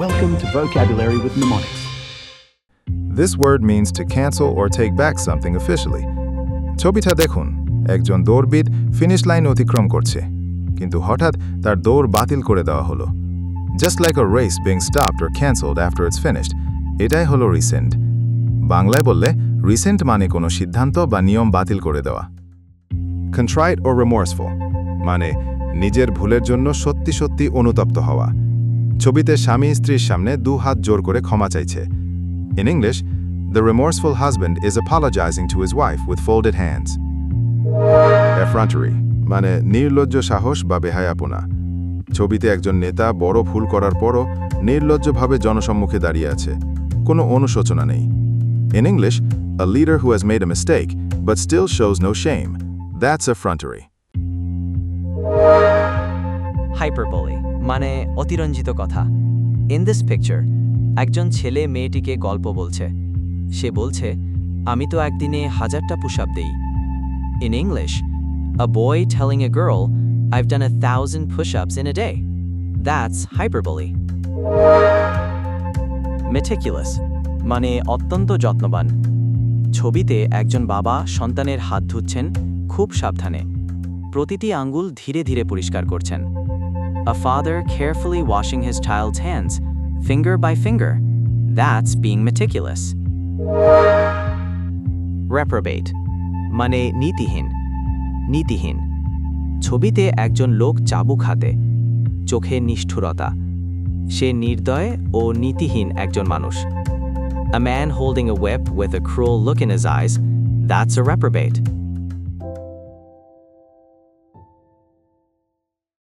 Welcome to Vocabulary with Mnemonics. This word means to cancel or take back something officially. ছবিটা দেখুন, একজন দৌড়বিদ finish line অতিক্রম করছে, কিন্তু হঠাৎ তার দৌড় বাতিল করে দেওয়া হলো। Just like a race being stopped or cancelled after it's finished, এটাই হলো rescind. বাংলায় বললে rescind মানে কোনো সিদ্ধান্ত বা নিয়ম বাতিল করে দেওয়া। Contrite or remorseful মানে নিজের ভুলের জন্য সত্যি সত্যি অনুতপ্ত হওয়া। ছবিতে স্বামী স্ত্রীর সামনে দু হাত জোর করে ক্ষমা চাইছে। In English, the remorseful husband is apologizing to his wife with folded hands. Effrontery মানে নির্লজ্জ সাহস বা বেহায়াপনা। ছবিতে একজন নেতা বড় ভুল করার পরও নির্লজ্জভাবে জনসম্মুখে দাঁড়িয়ে আছে, কোনো অনুশোচনা নেই। In English, a leader who has made a mistake but still shows no shame. That's effrontery. Hyperbole মানে অতিরঞ্জিত কথা। In this picture, একজন ছেলে মেয়েটিকে গল্প বলছে। সে বলছে, আমি তো একদিনে 1000টা পুশ-আপ দেই। In English, a boy telling a girl, I've done 1000 push-ups in a day. That's hyperbole. Meticulous মানে অত্যন্ত যত্নবান। ছবিতে একজন বাবা সন্তানের হাত ধুচ্ছেন খুব সাবধানে, প্রতিটি আঙ্গুল ধীরে ধীরে পরিষ্কার করছেন। A father carefully washing his child's hands, finger by finger. That's being meticulous. Reprobate মানে নীতিহীন। নীতিহীন ছবিতে একজন লোক চাবুক হাতে, চোখে নিষ্ঠুরতা। সে নির্দয় ও নীতিহীন একজন মানুষ। A man holding a whip with a cruel look in his eyes. That's a reprobate.